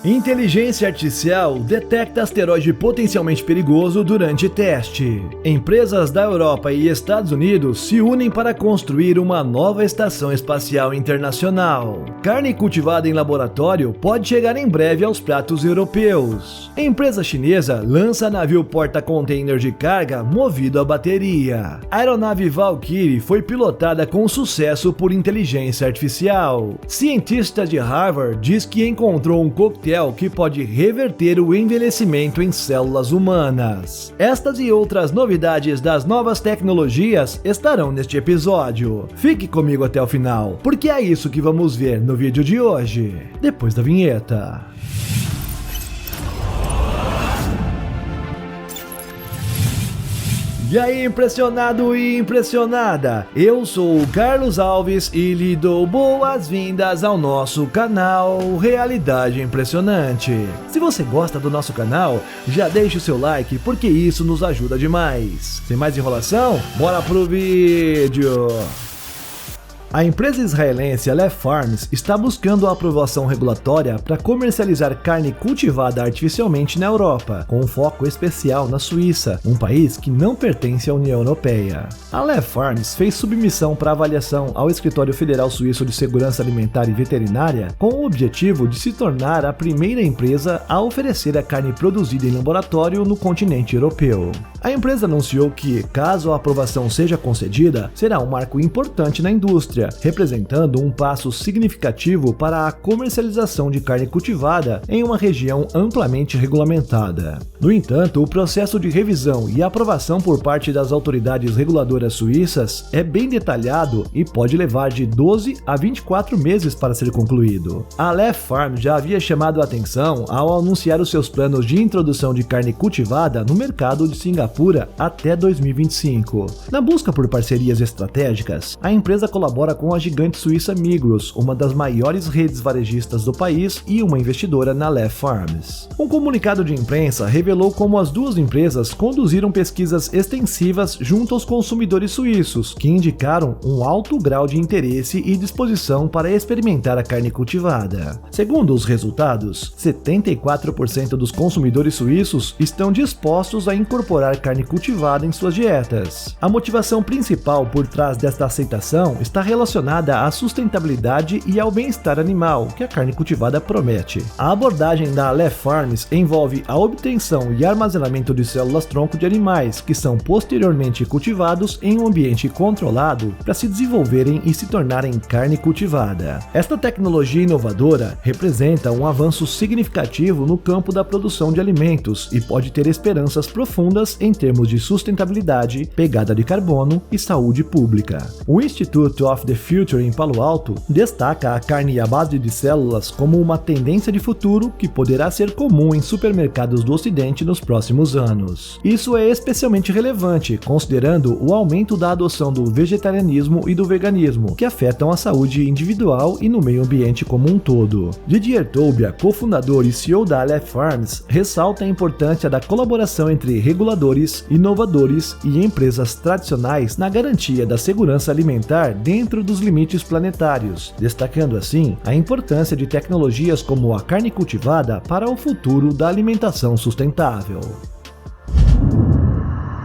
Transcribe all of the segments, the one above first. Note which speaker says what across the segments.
Speaker 1: Inteligência artificial detecta asteroide potencialmente perigoso durante teste. Empresas da Europa e Estados Unidos se unem para construir uma nova estação espacial internacional. Carne cultivada em laboratório pode chegar em breve aos pratos europeus. Empresa chinesa lança navio porta-container de carga movido a bateria. A aeronave Valkyrie foi pilotada com sucesso por inteligência artificial. Cientista de Harvard diz que encontrou um coquetel que pode reverter o envelhecimento em células humanas. Estas e outras novidades das novas tecnologias estarão neste episódio. Fique comigo até o final, porque é isso que vamos ver no vídeo de hoje, depois da vinheta. E aí, impressionado e impressionada? Eu sou o Carlos Alves e lhe dou boas-vindas ao nosso canal Realidade Impressionante. Se você gosta do nosso canal, já deixe o seu like porque isso nos ajuda demais. Sem mais enrolação, bora pro vídeo! A empresa israelense Aleph Farms está buscando a aprovação regulatória para comercializar carne cultivada artificialmente na Europa, com um foco especial na Suíça, um país que não pertence à União Europeia. A Aleph Farms fez submissão para avaliação ao Escritório Federal Suíço de Segurança Alimentar e Veterinária com o objetivo de se tornar a primeira empresa a oferecer a carne produzida em laboratório no continente europeu. A empresa anunciou que, caso a aprovação seja concedida, será um marco importante na indústria, representando um passo significativo para a comercialização de carne cultivada em uma região amplamente regulamentada. No entanto, o processo de revisão e aprovação por parte das autoridades reguladoras suíças é bem detalhado e pode levar de 12 a 24 meses para ser concluído. A Aleph Farms já havia chamado a atenção ao anunciar os seus planos de introdução de carne cultivada no mercado de Singapura até 2025. Na busca por parcerias estratégicas, a empresa colabora com a gigante suíça Migros, uma das maiores redes varejistas do país e uma investidora na Aleph Farms. Um comunicado de imprensa revelou como as duas empresas conduziram pesquisas extensivas junto aos consumidores suíços, que indicaram um alto grau de interesse e disposição para experimentar a carne cultivada. Segundo os resultados, 74% dos consumidores suíços estão dispostos a incorporar carne cultivada em suas dietas. A motivação principal por trás desta aceitação está relacionada à sustentabilidade e ao bem-estar animal que a carne cultivada promete. A abordagem da Aleph Farms envolve a obtenção e armazenamento de células-tronco de animais que são posteriormente cultivados em um ambiente controlado para se desenvolverem e se tornarem carne cultivada. Esta tecnologia inovadora representa um avanço significativo no campo da produção de alimentos e pode ter esperanças profundas em termos de sustentabilidade, pegada de carbono e saúde pública. O Institute of the Future em Palo Alto destaca a carne à base de células como uma tendência de futuro que poderá ser comum em supermercados do Ocidente nos próximos anos. Isso é especialmente relevante considerando o aumento da adoção do vegetarianismo e do veganismo, que afetam a saúde individual e no meio ambiente como um todo. Didier Toubia, cofundador e CEO da Aleph Farms, ressalta a importância da colaboração entre reguladores, inovadores e empresas tradicionais na garantia da segurança alimentar dentro dos limites planetários, destacando assim a importância de tecnologias como a carne cultivada para o futuro da alimentação sustentável.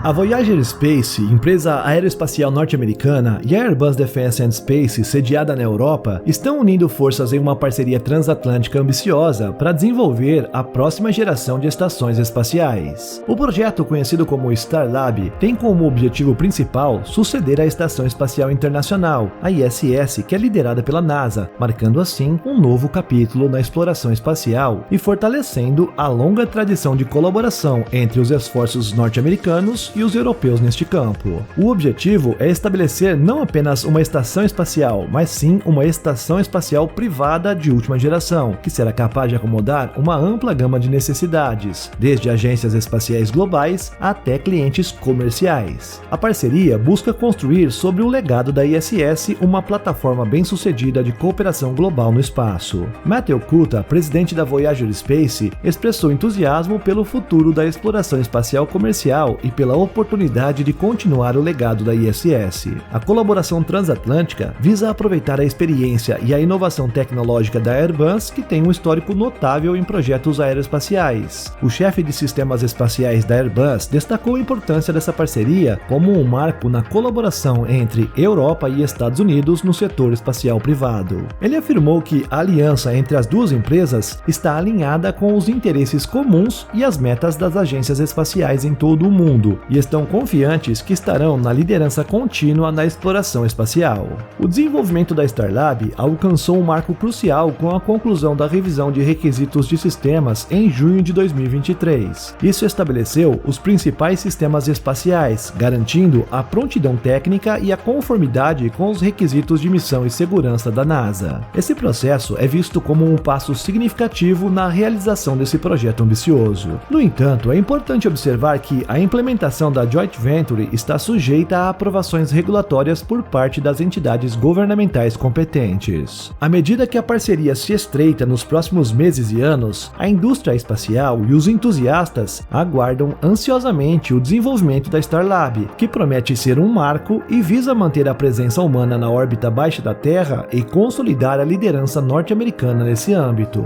Speaker 1: A Voyager Space, empresa aeroespacial norte-americana, e a Airbus Defence and Space, sediada na Europa, estão unindo forças em uma parceria transatlântica ambiciosa para desenvolver a próxima geração de estações espaciais. O projeto, conhecido como Starlab, tem como objetivo principal suceder à Estação Espacial Internacional, a ISS, que é liderada pela NASA, marcando assim um novo capítulo na exploração espacial e fortalecendo a longa tradição de colaboração entre os esforços norte-americanos e os europeus neste campo. O objetivo é estabelecer não apenas uma estação espacial, mas sim uma estação espacial privada de última geração, que será capaz de acomodar uma ampla gama de necessidades, desde agências espaciais globais até clientes comerciais. A parceria busca construir sobre o legado da ISS uma plataforma bem-sucedida de cooperação global no espaço. Matthew Kuta, presidente da Voyager Space, expressou entusiasmo pelo futuro da exploração espacial comercial e pela oportunidade de continuar o legado da ISS. A colaboração transatlântica visa aproveitar a experiência e a inovação tecnológica da Airbus, que tem um histórico notável em projetos aeroespaciais. O chefe de sistemas espaciais da Airbus destacou a importância dessa parceria como um marco na colaboração entre Europa e Estados Unidos no setor espacial privado. Ele afirmou que a aliança entre as duas empresas está alinhada com os interesses comuns e as metas das agências espaciais em todo o mundo, e estão confiantes que estarão na liderança contínua na exploração espacial. O desenvolvimento da Starlab alcançou um marco crucial com a conclusão da revisão de requisitos de sistemas em junho de 2023. Isso estabeleceu os principais sistemas espaciais, garantindo a prontidão técnica e a conformidade com os requisitos de missão e segurança da NASA. Esse processo é visto como um passo significativo na realização desse projeto ambicioso. No entanto, é importante observar que a implementação da Joint Venture está sujeita a aprovações regulatórias por parte das entidades governamentais competentes. À medida que a parceria se estreita nos próximos meses e anos, a indústria espacial e os entusiastas aguardam ansiosamente o desenvolvimento da Starlab, que promete ser um marco e visa manter a presença humana na órbita abaixo da Terra e consolidar a liderança norte-americana nesse âmbito.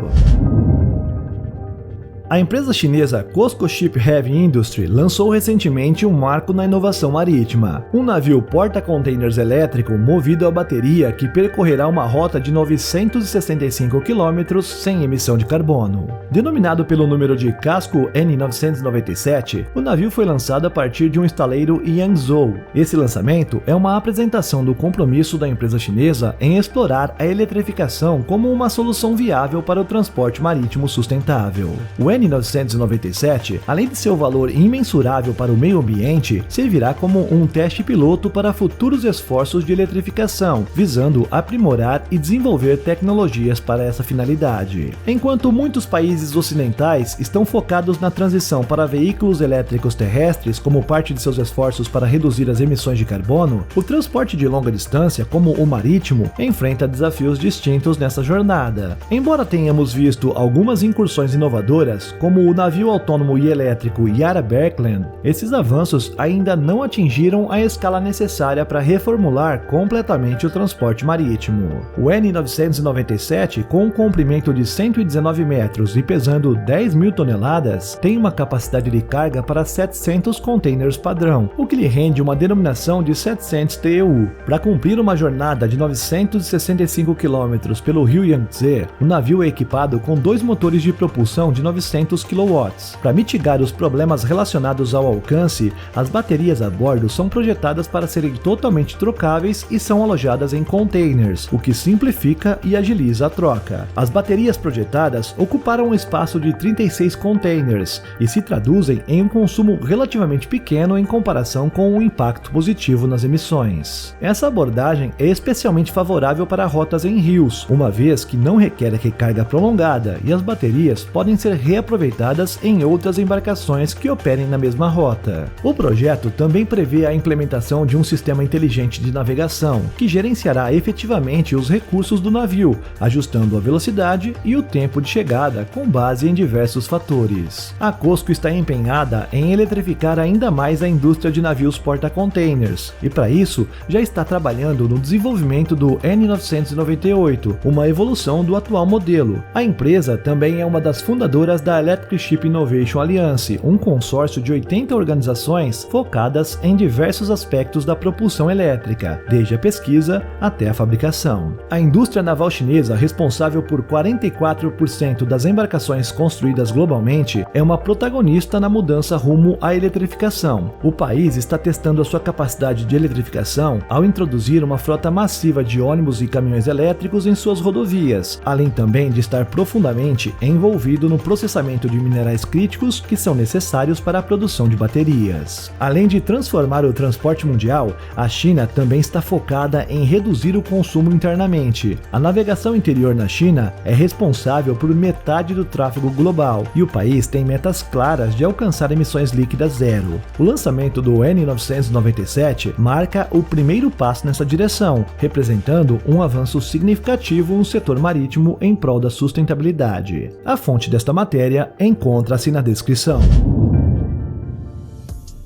Speaker 1: A empresa chinesa COSCO Ship Heavy Industry lançou recentemente um marco na inovação marítima, um navio porta-containers elétrico movido a bateria que percorrerá uma rota de 965 km sem emissão de carbono. Denominado pelo número de Casco N997, o navio foi lançado a partir de um estaleiro em Yangzhou. Esse lançamento é uma apresentação do compromisso da empresa chinesa em explorar a eletrificação como uma solução viável para o transporte marítimo sustentável. O N997, além de seu valor imensurável para o meio ambiente, servirá como um teste piloto para futuros esforços de eletrificação, visando aprimorar e desenvolver tecnologias para essa finalidade. Enquanto muitos países ocidentais estão focados na transição para veículos elétricos terrestres como parte de seus esforços para reduzir as emissões de carbono, o transporte de longa distância, como o marítimo, enfrenta desafios distintos nessa jornada. Embora tenhamos visto algumas incursões inovadoras, como o navio autônomo e elétrico Yara Birkeland, esses avanços ainda não atingiram a escala necessária para reformular completamente o transporte marítimo. O N997, com um comprimento de 119 metros e pesando 10.000 toneladas, tem uma capacidade de carga para 700 containers padrão, o que lhe rende uma denominação de 700 TEU. Para cumprir uma jornada de 965 km pelo rio Yangtze, o navio é equipado com dois motores de propulsão de 900 kW. Para mitigar os problemas relacionados ao alcance, as baterias a bordo são projetadas para serem totalmente trocáveis e são alojadas em containers, o que simplifica e agiliza a troca. As baterias projetadas ocuparam um espaço de 36 containers e se traduzem em um consumo relativamente pequeno em comparação com o impacto positivo nas emissões. Essa abordagem é especialmente favorável para rotas em rios, uma vez que não requer recarga prolongada e as baterias podem ser reaproveitadas em outras embarcações que operem na mesma rota. O projeto também prevê a implementação de um sistema inteligente de navegação, que gerenciará efetivamente os recursos do navio, ajustando a velocidade e o tempo de chegada com base em diversos fatores. A COSCO está empenhada em eletrificar ainda mais a indústria de navios porta-containers, e para isso já está trabalhando no desenvolvimento do N998, uma evolução do atual modelo. A empresa também é uma das fundadoras da Electric Ship Innovation Alliance, um consórcio de 80 organizações focadas em diversos aspectos da propulsão elétrica, desde a pesquisa até a fabricação. A indústria naval chinesa, responsável por 44% das embarcações construídas globalmente, é uma protagonista na mudança rumo à eletrificação. O país está testando a sua capacidade de eletrificação ao introduzir uma frota massiva de ônibus e caminhões elétricos em suas rodovias, além também de estar profundamente envolvido no processamento de minerais críticos que são necessários para a produção de baterias. Além de transformar o transporte mundial, a China também está focada em reduzir o consumo internamente. A navegação interior na China é responsável por metade do tráfego global e o país tem metas claras de alcançar emissões líquidas zero. O lançamento do N997 marca o primeiro passo nessa direção, representando um avanço significativo no setor marítimo em prol da sustentabilidade. A fonte desta matéria encontra-se na descrição.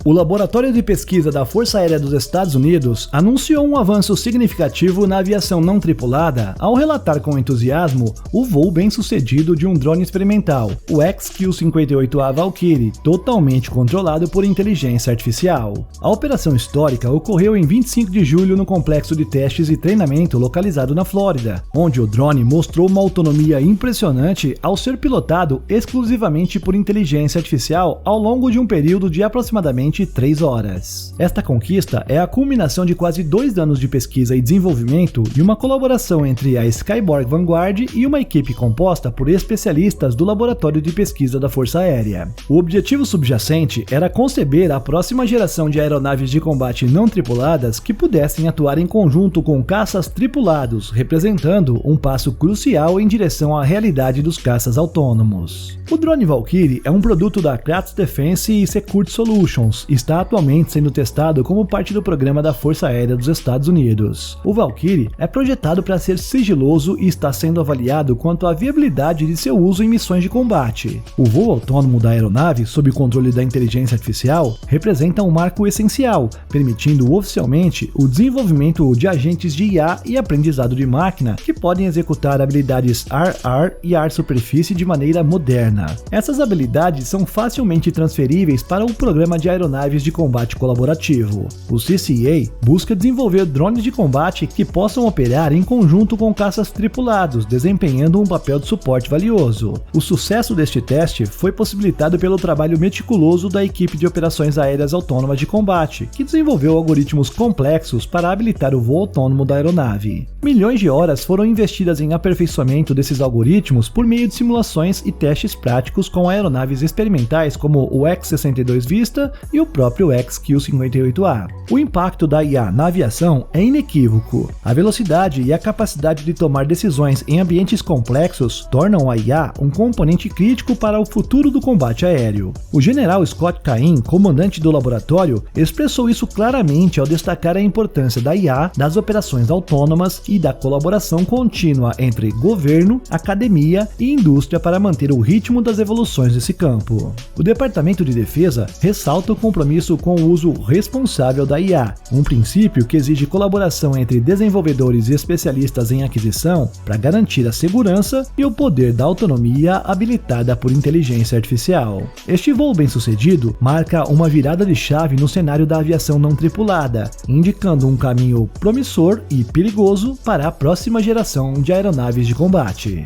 Speaker 1: O Laboratório de Pesquisa da Força Aérea dos Estados Unidos anunciou um avanço significativo na aviação não tripulada ao relatar com entusiasmo o voo bem-sucedido de um drone experimental, o XQ-58A Valkyrie, totalmente controlado por inteligência artificial. A operação histórica ocorreu em 25 de julho no complexo de testes e treinamento localizado na Flórida, onde o drone mostrou uma autonomia impressionante ao ser pilotado exclusivamente por inteligência artificial ao longo de um período de aproximadamente 3 horas. Esta conquista é a culminação de quase 2 anos de pesquisa e desenvolvimento e uma colaboração entre a Skyborg Vanguard e uma equipe composta por especialistas do Laboratório de Pesquisa da Força Aérea. O objetivo subjacente era conceber a próxima geração de aeronaves de combate não tripuladas que pudessem atuar em conjunto com caças tripulados, representando um passo crucial em direção à realidade dos caças autônomos. O drone Valkyrie é um produto da Kratos Defense e Security Solutions e está atualmente sendo testado como parte do programa da Força Aérea dos Estados Unidos. O Valkyrie é projetado para ser sigiloso e está sendo avaliado quanto à viabilidade de seu uso em missões de combate. O voo autônomo da aeronave, sob o controle da inteligência artificial, representa um marco essencial, permitindo oficialmente o desenvolvimento de agentes de IA e aprendizado de máquina que podem executar habilidades AR e AR-superfície de maneira moderna. Essas habilidades são facilmente transferíveis para o programa de aeronaves de combate colaborativo. O CCA busca desenvolver drones de combate que possam operar em conjunto com caças tripulados, desempenhando um papel de suporte valioso. O sucesso deste teste foi possibilitado pelo trabalho meticuloso da equipe de operações aéreas autônomas de combate, que desenvolveu algoritmos complexos para habilitar o voo autônomo da aeronave. Milhões de horas foram investidas em aperfeiçoamento desses algoritmos por meio de simulações e testes práticos com aeronaves experimentais como o X-62 Vista e o próprio XQ-58A. O impacto da IA na aviação é inequívoco. A velocidade e a capacidade de tomar decisões em ambientes complexos tornam a IA um componente crítico para o futuro do combate aéreo. O general Scott Cain, comandante do laboratório, expressou isso claramente ao destacar a importância da IA nas operações autônomas e da colaboração contínua entre governo, academia e indústria para manter o ritmo das evoluções desse campo. O Departamento de Defesa ressalta o compromisso com o uso responsável da IA, um princípio que exige colaboração entre desenvolvedores e especialistas em aquisição para garantir a segurança e o poder da autonomia habilitada por inteligência artificial. Este voo bem-sucedido marca uma virada de chave no cenário da aviação não tripulada, indicando um caminho promissor e perigoso para a próxima geração de aeronaves de combate.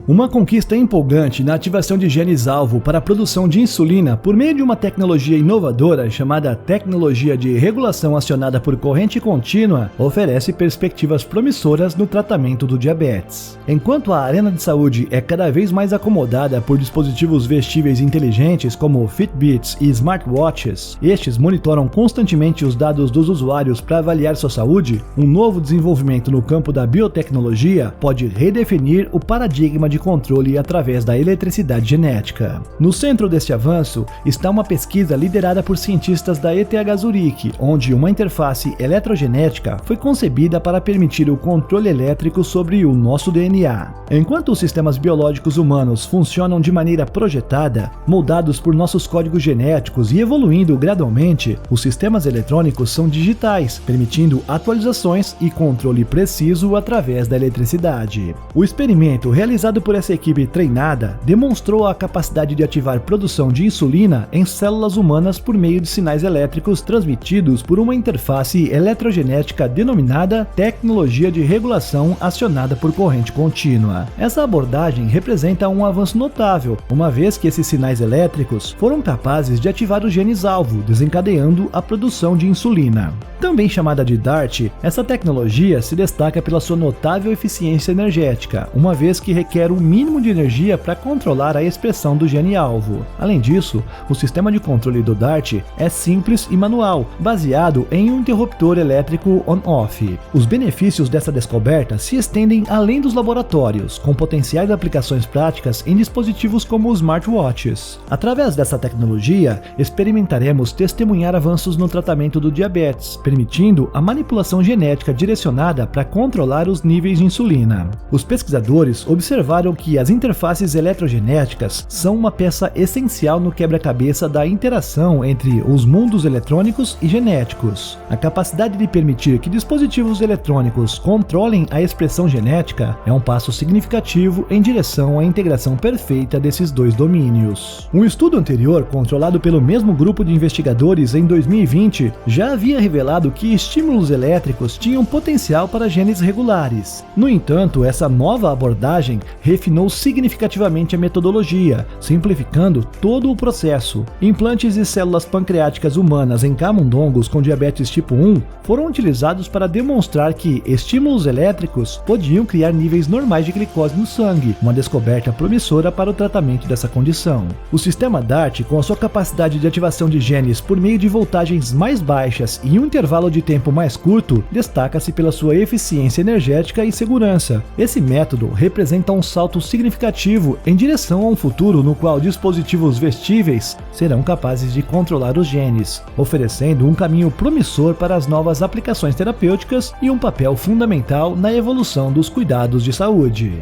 Speaker 1: Uma conquista empolgante na ativação de genes-alvo para a produção de insulina por meio de uma tecnologia inovadora chamada tecnologia de regulação acionada por corrente contínua oferece perspectivas promissoras no tratamento do diabetes. Enquanto a arena de saúde é cada vez mais acomodada por dispositivos vestíveis inteligentes como Fitbits e smartwatches, estes monitoram constantemente os dados dos usuários para avaliar sua saúde, um novo desenvolvimento no campo da biotecnologia pode redefinir o paradigma de controle através da eletricidade genética. No centro deste avanço está uma pesquisa liderada por cientistas da ETH Zurich, onde uma interface eletrogenética foi concebida para permitir o controle elétrico sobre o nosso DNA. Enquanto os sistemas biológicos humanos funcionam de maneira projetada, moldados por nossos códigos genéticos e evoluindo gradualmente, os sistemas eletrônicos são digitais, permitindo atualizações e controle preciso através da eletricidade. O experimento realizado por essa equipe treinada demonstrou a capacidade de ativar produção de insulina em células humanas por meio de sinais elétricos transmitidos por uma interface eletrogenética denominada tecnologia de regulação acionada por corrente contínua. Essa abordagem representa um avanço notável, uma vez que esses sinais elétricos foram capazes de ativar os genes-alvo, desencadeando a produção de insulina. Também chamada de DART, essa tecnologia se destaca pela sua notável eficiência energética, uma vez que requer o mínimo de energia para controlar a expressão do gene-alvo. Além disso, o sistema de controle do DART é simples e manual, baseado em um interruptor elétrico on-off. Os benefícios dessa descoberta se estendem além dos laboratórios, com potenciais aplicações práticas em dispositivos como os smartwatches. Através dessa tecnologia, experimentaremos testemunhar avanços no tratamento do diabetes, permitindo a manipulação genética direcionada para controlar os níveis de insulina. Os pesquisadores observaram declararam que as interfaces eletrogenéticas são uma peça essencial no quebra-cabeça da interação entre os mundos eletrônicos e genéticos. A capacidade de permitir que dispositivos eletrônicos controlem a expressão genética é um passo significativo em direção à integração perfeita desses dois domínios. Um estudo anterior, controlado pelo mesmo grupo de investigadores em 2020, já havia revelado que estímulos elétricos tinham potencial para genes regulares. No entanto, essa nova abordagem refinou significativamente a metodologia, simplificando todo o processo. Implantes de células pancreáticas humanas em camundongos com diabetes tipo 1 foram utilizados para demonstrar que estímulos elétricos podiam criar níveis normais de glicose no sangue, uma descoberta promissora para o tratamento dessa condição. O sistema DART, com a sua capacidade de ativação de genes por meio de voltagens mais baixas e um intervalo de tempo mais curto, destaca-se pela sua eficiência energética e segurança. Esse método representa um salto significativo em direção a um futuro no qual dispositivos vestíveis serão capazes de controlar os genes, oferecendo um caminho promissor para as novas aplicações terapêuticas e um papel fundamental na evolução dos cuidados de saúde.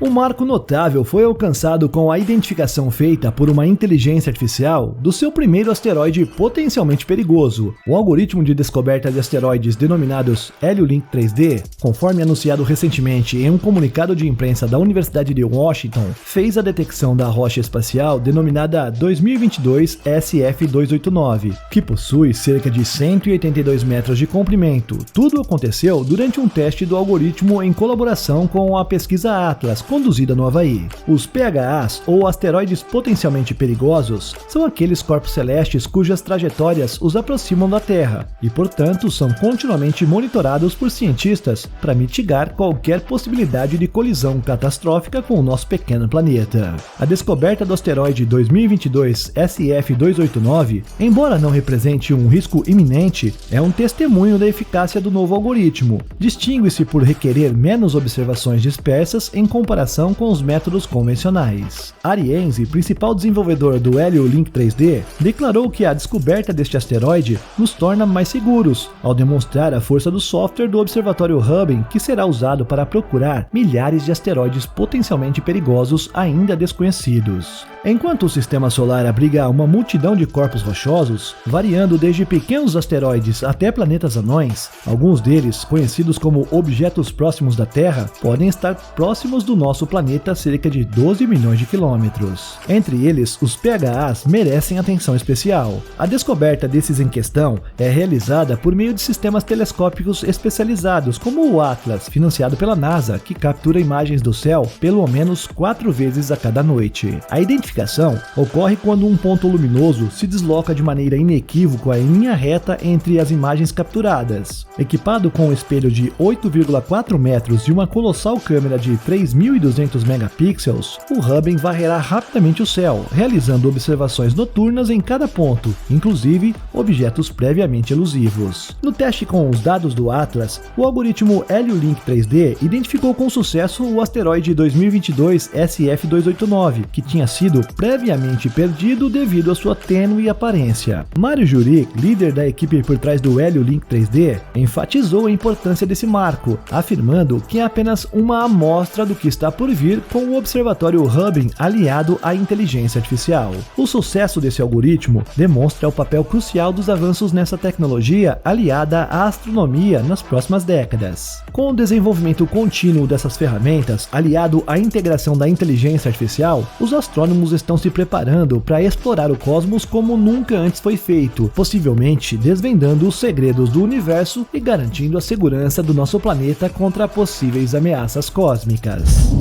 Speaker 1: Um marco notável foi alcançado com a identificação feita por uma inteligência artificial do seu primeiro asteroide potencialmente perigoso. O algoritmo de descoberta de asteroides denominados Heliolink 3D, conforme anunciado recentemente em um comunicado de imprensa da Universidade de Washington, fez a detecção da rocha espacial denominada 2022 SF289, que possui cerca de 182 metros de comprimento. Tudo aconteceu durante um teste do algoritmo em colaboração com a pesquisa Atlas, conduzida no Havaí. Os PHAs, ou asteroides potencialmente perigosos, são aqueles corpos celestes cujas trajetórias os aproximam da Terra e, portanto, são continuamente monitorados por cientistas para mitigar qualquer possibilidade de colisão catastrófica com o nosso pequeno planeta. A descoberta do asteroide 2022 SF289, embora não represente um risco iminente, é um testemunho da eficácia do novo algoritmo. Distingue-se por requerer menos observações dispersas em comparação com os métodos convencionais. Arienzi, principal desenvolvedor do Heliolink 3D, declarou que a descoberta deste asteroide nos torna mais seguros, ao demonstrar a força do software do Observatório Hubble, que será usado para procurar milhares de asteroides potencialmente perigosos ainda desconhecidos. Enquanto o sistema solar abriga uma multidão de corpos rochosos, variando desde pequenos asteroides até planetas anões, alguns deles, conhecidos como objetos próximos da Terra, podem estar próximos do nosso planeta a cerca de 12 milhões de quilômetros. Entre eles, os PHAs merecem atenção especial. A descoberta desses em questão é realizada por meio de sistemas telescópicos especializados, como o Atlas, financiado pela NASA, que captura imagens do céu pelo menos 4 vezes a cada noite. A identificação ocorre quando um ponto luminoso se desloca de maneira inequívoca em linha reta entre as imagens capturadas. Equipado com um espelho de 8,4 metros e uma colossal câmera de 3.200 megapixels, o Hubble varrerá rapidamente o céu, realizando observações noturnas em cada ponto, inclusive objetos previamente elusivos. No teste com os dados do Atlas, o algoritmo Heliolink 3D identificou com sucesso o asteroide 2022 SF289, que tinha sido previamente perdido devido à sua tênue aparência. Mário Juric, líder da equipe por trás do Heliolink 3D, enfatizou a importância desse marco, afirmando que é apenas uma amostra do que está por vir com o Observatório Hubble aliado à inteligência artificial. O sucesso desse algoritmo demonstra o papel crucial dos avanços nessa tecnologia aliada à astronomia nas próximas décadas. Com o desenvolvimento contínuo dessas ferramentas, aliado à integração da inteligência artificial, os astrônomos estão se preparando para explorar o cosmos como nunca antes foi feito, possivelmente desvendando os segredos do universo e garantindo a segurança do nosso planeta contra possíveis ameaças cósmicas.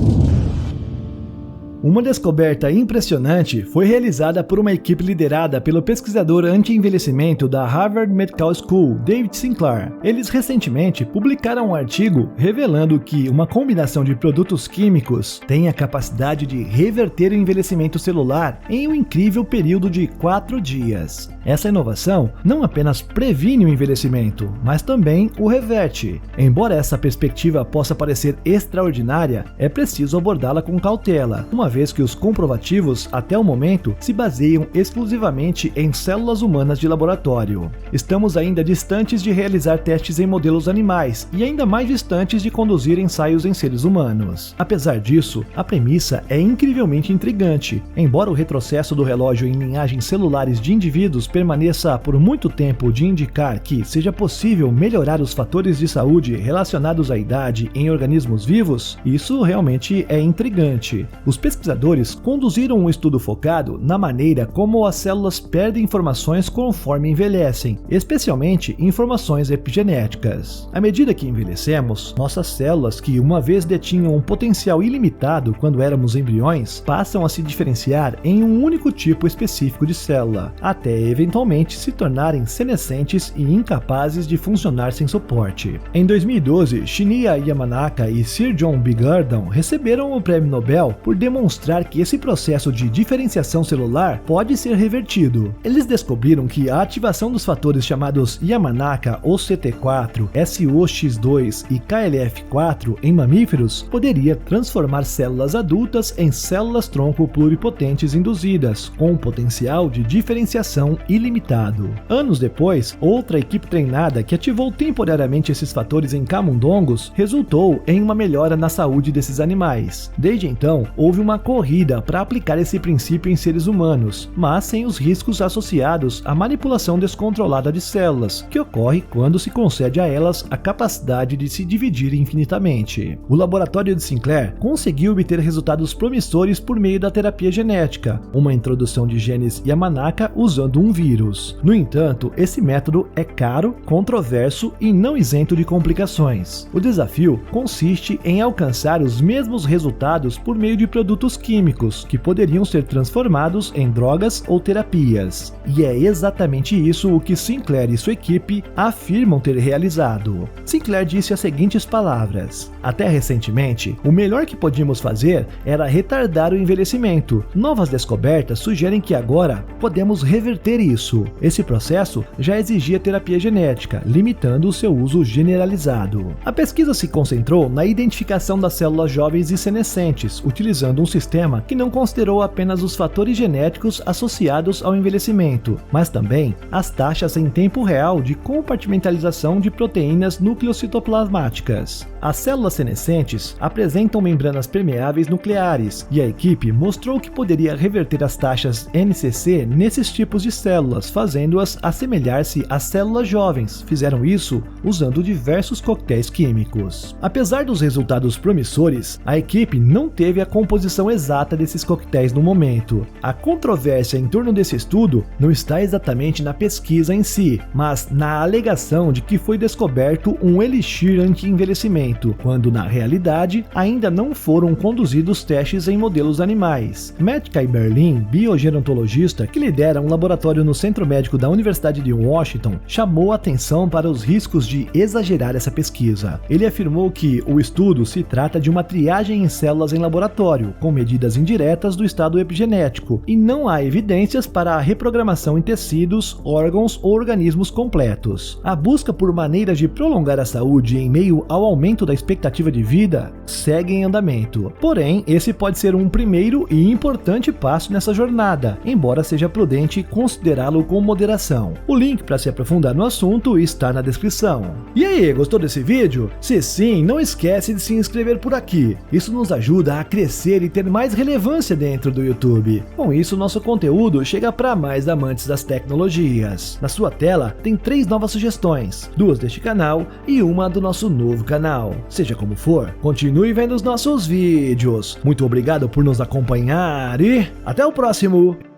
Speaker 1: Uma descoberta impressionante foi realizada por uma equipe liderada pelo pesquisador anti-envelhecimento da Harvard Medical School, David Sinclair. Eles recentemente publicaram um artigo revelando que uma combinação de produtos químicos tem a capacidade de reverter o envelhecimento celular em um incrível período de 4 dias. Essa inovação não apenas previne o envelhecimento, mas também o reverte. Embora essa perspectiva possa parecer extraordinária, é preciso abordá-la com cautela, uma vez que os comprovativos, até o momento, se baseiam exclusivamente em células humanas de laboratório. Estamos ainda distantes de realizar testes em modelos animais e ainda mais distantes de conduzir ensaios em seres humanos. Apesar disso, a premissa é incrivelmente intrigante. Embora o retrocesso do relógio em linhagens celulares de indivíduos permaneça por muito tempo de indicar que seja possível melhorar os fatores de saúde relacionados à idade em organismos vivos, isso realmente é intrigante. Os pesquisadores conduziram um estudo focado na maneira como as células perdem informações conforme envelhecem, especialmente informações epigenéticas. À medida que envelhecemos, nossas células, que uma vez detinham um potencial ilimitado quando éramos embriões, passam a se diferenciar em um único tipo específico de célula, até eventualmente se tornarem senescentes e incapazes de funcionar sem suporte. Em 2012, Shinya Yamanaka e Sir John B. Gurdon receberam o Prêmio Nobel por demonstrar que esse processo de diferenciação celular pode ser revertido. Eles descobriram que a ativação dos fatores chamados Yamanaka ou CT4, SOX2 e KLF4 em mamíferos poderia transformar células adultas em células-tronco pluripotentes induzidas, com um potencial de diferenciação ilimitado. Anos depois, outra equipe treinada que ativou temporariamente esses fatores em camundongos resultou em uma melhora na saúde desses animais. Desde então, houve uma corrida para aplicar esse princípio em seres humanos, mas sem os riscos associados à manipulação descontrolada de células, que ocorre quando se concede a elas a capacidade de se dividir infinitamente. O laboratório de Sinclair conseguiu obter resultados promissores por meio da terapia genética, uma introdução de genes Yamanaka usando um vírus. No entanto, esse método é caro, controverso e não isento de complicações. O desafio consiste em alcançar os mesmos resultados por meio de produtos químicos, que poderiam ser transformados em drogas ou terapias. E é exatamente isso o que Sinclair e sua equipe afirmam ter realizado. Sinclair disse as seguintes palavras: "Até recentemente, o melhor que podíamos fazer era retardar o envelhecimento. Novas descobertas sugerem que agora podemos reverter isso. Esse processo já exigia terapia genética, limitando o seu uso generalizado." A pesquisa se concentrou na identificação das células jovens e senescentes, utilizando um sistema que não considerou apenas os fatores genéticos associados ao envelhecimento, mas também as taxas em tempo real de compartimentalização de proteínas nucleocitoplasmáticas. As células senescentes apresentam membranas permeáveis nucleares, e a equipe mostrou que poderia reverter as taxas NCC nesses tipos de células, fazendo-as assemelhar-se às células jovens. Fizeram isso usando diversos coquetéis químicos. Apesar dos resultados promissores, a equipe não teve a composição exata desses coquetéis no momento. A controvérsia em torno desse estudo não está exatamente na pesquisa em si, mas na alegação de que foi descoberto um elixir anti-envelhecimento, quando na realidade ainda não foram conduzidos testes em modelos animais. Matt Kaiberlin, biogerontologista que lidera um laboratório no Centro Médico da Universidade de Washington, chamou a atenção para os riscos de exagerar essa pesquisa. Ele afirmou que o estudo se trata de uma triagem em células em laboratório, com medidas indiretas do estado epigenético, e não há evidências para a reprogramação em tecidos, órgãos ou organismos completos. A busca por maneiras de prolongar a saúde em meio ao aumento da expectativa de vida segue em andamento. Porém, esse pode ser um primeiro e importante passo nessa jornada, embora seja prudente considerá-lo com moderação. O link para se aprofundar no assunto está na descrição. E aí, gostou desse vídeo? Se sim, não esquece de se inscrever por aqui. Isso nos ajuda a crescer e ter mais relevância dentro do YouTube. Com isso, nosso conteúdo chega para mais amantes das tecnologias. Na sua tela tem 3 novas sugestões, 2 deste canal e uma do nosso novo canal. Seja como for, continue vendo os nossos vídeos. Muito obrigado por nos acompanhar e até o próximo!